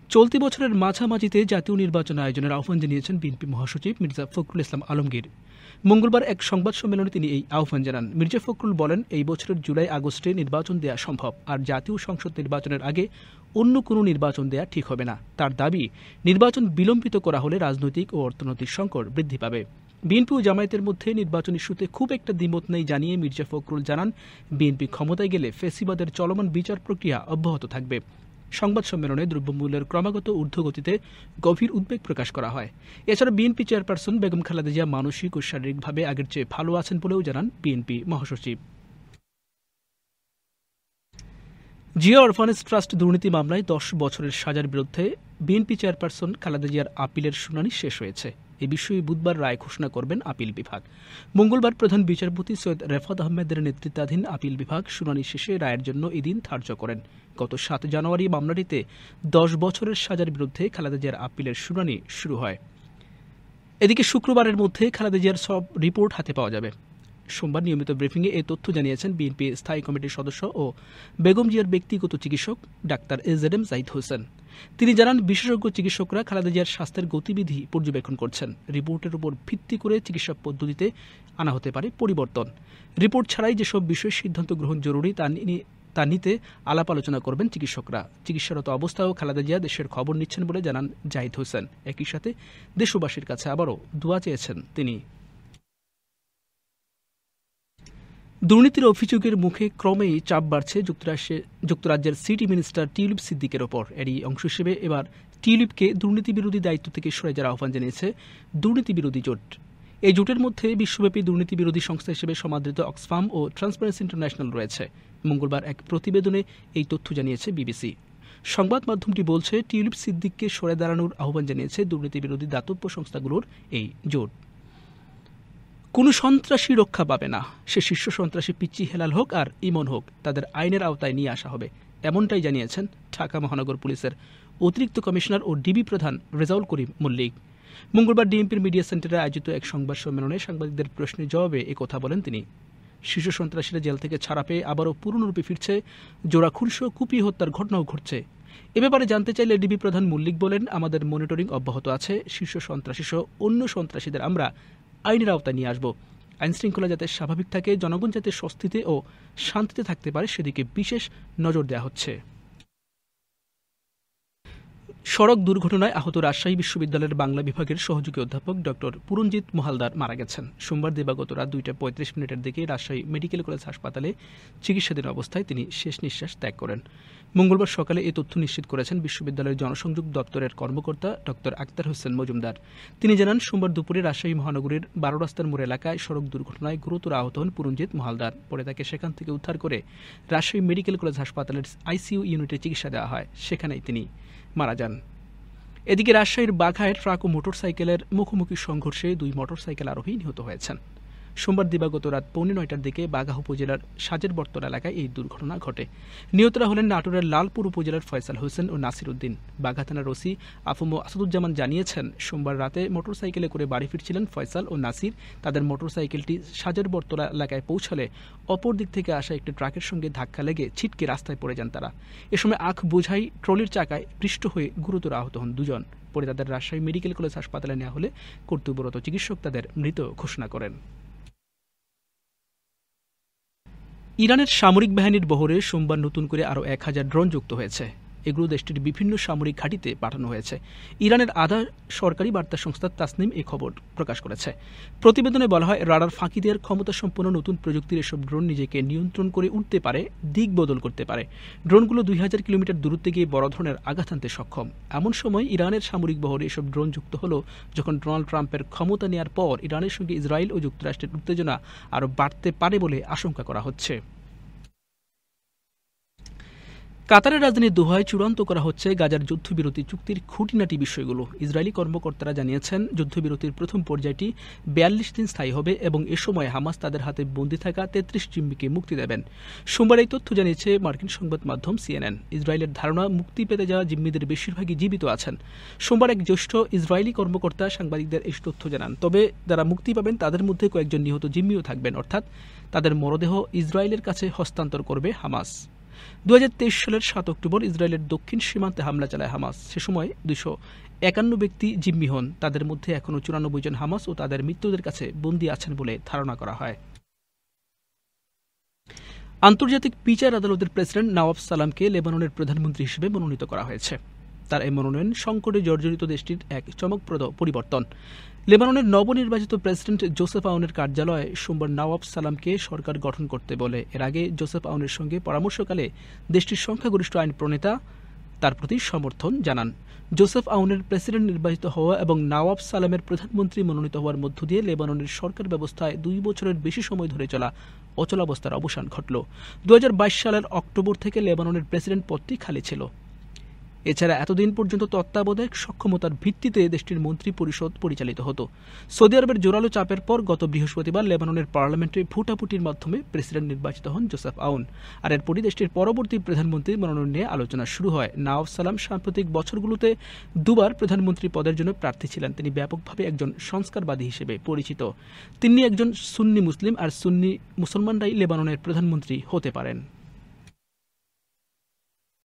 চলতি বছরের মাঝামাঝিতে জাতীয় নির্বাচন আয়োজনের আহ্বান জানিয়েছেন বিএনপি মহাসচিব মির্জা ফখরুল ইসলাম আলমগীর। মঙ্গলবার এক সংবাদ সম্মেলনে তিনি এই আহ্বান জানান। মির্জা ফখরুল বলেন, এই বছরের জুলাই আগস্টে নির্বাচন দেয়া সম্ভব, আর জাতীয় সংসদ নির্বাচনের আগে অন্য কোনো নির্বাচন দেয়া ঠিক হবে না। তার দাবি, নির্বাচন বিলম্বিত করা হলে রাজনৈতিক ও অর্থনৈতিক সংকট বৃদ্ধি পাবে। বিএনপি ও জামায়াতের মধ্যে নির্বাচন ইস্যুতে খুব একটা দ্বিমত নেই জানিয়ে মির্জা ফখরুল জানান, বিএনপি ক্ষমতায় গেলে ফ্যাসিবাদের চলমান বিচার প্রক্রিয়া অব্যাহত থাকবে। সংবাদ সম্মেলনে দ্রব্যমূল্যের ক্রমাগত ঊর্ধ্বগতিতে গভীর উদ্বেগ প্রকাশ করা হয়। এছাড়া বিএনপি চেয়ারপারসন বেগম খালেদা জিয়া মানসিক ও শারীরিকভাবে আগের চেয়ে ভালো আছেন বলেও জানান বিএনপি মহাসচিব। জিয়া অরফানেজ ট্রাস্ট দুর্নীতি মামলায় 10 বছরের সাজার বিরুদ্ধে বিএনপি চেয়ারপারসন খালেদা জিয়ার আপিলের শুনানি শেষ হয়েছে। এ বিষয়ে বুধবার রায় ঘোষণা করবেন আপিল বিভাগ। মঙ্গলবার প্রধান বিচারপতি সৈয়দ রেফাত আহমেদের নেতৃত্বাধীন আপিল বিভাগ শুনানি শেষে রায়ের জন্য এদিন ধার্য করেন। গত 7 জানুয়ারি মামলাটিতে 10 বছরের সাজার বিরুদ্ধে খালেদা জিয়ার আপিলের শুনানি শুরু হয়। এদিকে শুক্রবারের মধ্যে খালেদা জিয়ার সব রিপোর্ট হাতে পাওয়া যাবে। সোমবার নিয়মিত ব্রিফিংয়ে এ তথ্য জানিয়েছেন বিএনপি স্থায়ী কমিটির সদস্য ও বেগম জিয়ার ব্যক্তিগত চিকিৎসক ডাক্তার এজেডএম জাহিদ হোসেন। তিনি জানান, বিশেষজ্ঞ চিকিৎসকরা খালেদা জিয়ার স্বাস্থ্যের গতিবিধি পর্যবেক্ষণ করছেন। রিপোর্টের উপর ভিত্তি করে চিকিৎসা পদ্ধতিতে আনা হতে পারে পরিবর্তন। রিপোর্ট ছাড়াই যেসব বিষয়ে সিদ্ধান্ত গ্রহণ জরুরি তা নিতে আলাপ আলোচনা করবেন চিকিৎসকরা। চিকিৎসারত অবস্থায়ও খালেদা জিয়া দেশের খবর নিচ্ছেন বলে জানান জাহিদ হোসেন। একই সাথে দেশবাসীর কাছে আবারও দোয়া চেয়েছেন তিনি। দুর্নীতির অভিযোগের মুখে ক্রমেই চাপ বাড়ছে যুক্তরাজ্যের সিটি মিনিস্টার টিউলিপ সিদ্দিকের ওপর। এরই অংশ হিসেবে এবার টিউলিপকে দুর্নীতি বিরোধী দায়িত্ব থেকে সরে যাওয়ার আহ্বান জানিয়েছে দুর্নীতি বিরোধী জোট। এই জোটের মধ্যে বিশ্বব্যাপী দুর্নীতি বিরোধী সংস্থা হিসেবে সমাদৃত অক্সফাম ও ট্রান্সপারেন্সি ইন্টারন্যাশনাল রয়েছে। মঙ্গলবার এক প্রতিবেদনে এই তথ্য জানিয়েছে বিবিসি। সংবাদ মাধ্যমটি বলছে, টিউলিপ সিদ্দিককে সরে দাঁড়ানোর আহ্বান জানিয়েছে দুর্নীতি বিরোধী দাতব্য সংস্থাগুলোর এই জোট। কোনো সন্ত্রাসী রক্ষা পাবে না, সে শীর্ষ সন্ত্রাসী পিচ্চি হেলাল হোক আর ইমন হোক, তাদের আইনের আওতায় নিয়ে আসা হবে, এমনটাই জানিয়েছেন ঢাকা মহানগর পুলিশের অতিরিক্ত কমিশনার ও ডিবি প্রধান রেজাউল করিম মল্লিক। মঙ্গলবার ডিএমপির মিডিয়া সেন্টারে আয়োজিত এক সংবাদ সম্মেলনে সাংবাদিকদের প্রশ্নের জবাবে একথা বলেন তিনি। শীর্ষ সন্ত্রাসীরা জেল থেকে ছাড়া পেয়ে আবারও পুরনোরূপে ফিরছে, জোড়া খুনসহ কুপিয়ে হত্যার ঘটনাও ঘটছে। এ ব্যাপারে জানতে চাইলে ডিবি প্রধান মল্লিক বলেন, আমাদের মনিটরিং অব্যাহত আছে। শীর্ষ সন্ত্রাসী সহ অন্য সন্ত্রাসীদের আমরা আইনের আওতায় নিয়ে আসব। আইন শৃঙ্খলা যাতে স্বাভাবিক থাকে, জনগণ যাতে স্বস্তিতে ও শান্তিতে থাকতে পারে, সেদিকে বিশেষ নজর দেওয়া হচ্ছে। সড়ক দুর্ঘটনায় আহত রাজশাহী বিশ্ববিদ্যালয়ের বাংলা বিভাগের সহযোগী অধ্যাপক ডক্টর পুরঞ্জিত মহালদার মারা গেছেন। সোমবার দিবাগত রাত 2:35 দিকে রাজশাহী মেডিকেল কলেজ হাসপাতালে চিকিৎসাধীন অবস্থায় তিনি শেষ নিঃশ্বাস ত্যাগ করেন। মঙ্গলবার সকালে এই তথ্য নিশ্চিত করেছেন বিশ্ববিদ্যালয়ের জনসংযোগ দপ্তরের কর্মকর্তা ডক্টর আক্তার হোসেন মজুমদার। তিনি জানান, সোমবার দুপুরে রাজশাহী মহানগরীর 12 রাস্তার মোড় এলাকায় সড়ক দুর্ঘটনায় গুরুতর আহত হন পুরঞ্জিত মহালদার। পরে তাকে সেখান থেকে উদ্ধার করে রাজশাহী মেডিকেল কলেজ হাসপাতালের আইসিইউ ইউনিটে চিকিৎসা দেওয়া হয়, সেখানেই তিনি মারা যান। এদিকে রাজশাহীর বাঘায় ট্রাক ও মোটরসাইকেলের মুখোমুখি সংঘর্ষে 2 মোটরসাইকেল আরোহী নিহত হয়েছেন। সোমবার দিবাগত রাত 9:45 দিকে বাঘা উপজেলার সাজের বর্তন এলাকায় এই দুর্ঘটনা ঘটে। নিহতরা হলেন নাটোরের লালপুর উপজেলার ফয়সাল হোসেন ও নাসির উদ্দিন। বাঘা থানার ওসি আফম আসাদুজ্জামান জানিয়েছেন, সোমবার রাতে মোটরসাইকেলে করে বাড়ি ফিরছিলেন ফয়সাল ও নাসির। তাদের মোটরসাইকেলটি সাজের বর্তলা এলাকায় পৌঁছালে অপর দিক থেকে আসা একটি ট্রাকের সঙ্গে ধাক্কা লেগে ছিটকে রাস্তায় পড়ে যান তারা। এ সময় আখ বোঝাই ট্রলির চাকায় পৃষ্ঠ হয়ে গুরুতর আহত হন দুজন। পরে তাদের রাজশাহী মেডিকেল কলেজ হাসপাতালে নেওয়া হলে কর্তব্যরত চিকিৎসক তাদের মৃত ঘোষণা করেন। ইরানের সামরিক বাহিনীর বহরে সোমবার নতুন করে আরও 1000 ড্রোন যুক্ত হয়েছে। এগুলো দেশটির বিভিন্ন সামরিক ঘাঁটিতে পাঠানো হয়েছে। ইরানের আধা সরকারি বার্তা সংস্থা তাসনিম এই খবর প্রকাশ করেছে। প্রতিবেদনে বলা হয়, রাডার ফাঁকি দেওয়ার ক্ষমতাসম্পন্ন নতুন প্রযুক্তির এসব ড্রোন নিজেকে নিয়ন্ত্রণ করে উঠতে পারে, দিক বদল করতে পারে। ড্রোনগুলো 2000 কিলোমিটার দূরত্বে গিয়ে বড় ধরনের আঘাত আনতে সক্ষম। এমন সময় ইরানের সামরিক বহরে এসব ড্রোন যুক্ত হলো যখন ডোনাল্ড ট্রাম্পের ক্ষমতা নেওয়ার পর ইরানের সঙ্গে ইসরায়েল ও যুক্তরাষ্ট্রের উত্তেজনা আরও বাড়তে পারে বলে আশঙ্কা করা হচ্ছে। কাতারের রাজধানী দোহায় চূড়ান্ত করা হচ্ছে গাজার যুদ্ধবিরতি চুক্তির খুঁটিনাটি বিষয়গুলো। ইসরায়েলি কর্মকর্তারা জানিয়েছেন, যুদ্ধবিরতির প্রথম পর্যায়টি 42 দিন স্থায়ী হবে এবং এ সময় হামাস তাদের হাতে বন্দী থাকা 33 জিম্মিকে মুক্তি দেবেন। সোমবার এই তথ্য জানিয়েছে মার্কিন সংবাদ মাধ্যম CNN। ইসরায়েলের ধারণা, মুক্তি পেতে যাওয়া জিম্মিদের বেশিরভাগই জীবিত আছেন। সোমবার এক জ্যেষ্ঠ ইসরায়েলি কর্মকর্তা সাংবাদিকদের এই তথ্য জানান। তবে যারা মুক্তি পাবেন তাদের মধ্যে কয়েকজন নিহত জিম্মিও থাকবেন, অর্থাৎ তাদের মরদেহ ইসরায়েলের কাছে হস্তান্তর করবে হামাস। 2023 সালের 7 অক্টোবর ইসরায়েলের দক্ষিণ সীমান্তে হামলা চালায় হামাস। সে সময় 251 ব্যক্তি জিম্মি হন। তাদের মধ্যে এখনও 94 জন হামাস ও তাদের মৃত্যুদের কাছে বন্দী আছেন বলে ধারণা করা হয়। আন্তর্জাতিক বিচার আদালতের প্রেসিডেন্ট নওয়াব সালামকে লেবাননের প্রধানমন্ত্রী হিসেবে মনোনীত করা হয়েছে। তার এই মনোনয়ন সংকটে জর্জরিত দেশটির এক চমকপ্রদ পরিবর্তন। লেবাননের নবনির্বাচিত প্রেসিডেন্ট জোসেফ আউনের কার্যালয়ে সোমবার নওয়াব সালামকে সরকার গঠন করতে বলে। এর আগে জোসেফ আউনের সঙ্গে পরামর্শকালে দেশটির সংখ্যাগরিষ্ঠ আইন প্রণেতা তার প্রতি সমর্থন জানান। জোসেফ আউনের প্রেসিডেন্ট নির্বাচিত হওয়া এবং নওয়াব সালামের প্রধানমন্ত্রী মনোনীত হওয়ার মধ্য দিয়ে লেবাননের সরকার ব্যবস্থায় 2 বছরের বেশি সময় ধরে চলা অচলাবস্থার অবসান ঘটল। 2022 সালের অক্টোবর থেকে লেবাননের প্রেসিডেন্ট পদটি খালি ছিল। এছাড়া এতদিন পর্যন্ত তত্ত্বাবধায়ক সক্ষমতার ভিত্তিতে দেশটির মন্ত্রী পরিষদ পরিচালিত হতো। সৌদি আরবের জোরালো চাপের পর গত বৃহস্পতিবার লেবাননের পার্লামেন্টে ভোটাভুটির মাধ্যমে প্রেসিডেন্ট নির্বাচিত হন জোসেফ আউন। আর এরপরই দেশটির পরবর্তী প্রধানমন্ত্রী মনোনয়ন নিয়ে আলোচনা শুরু হয়। নওয়াব সালাম সাম্প্রতিক বছরগুলোতে দুবার প্রধানমন্ত্রী পদের জন্য প্রার্থী ছিলেন। তিনি ব্যাপকভাবে একজন সংস্কারবাদী হিসেবে পরিচিত। তিনি একজন সুন্নি মুসলিম, আর সুন্নি মুসলমানরাই লেবাননের প্রধানমন্ত্রী হতে পারেন।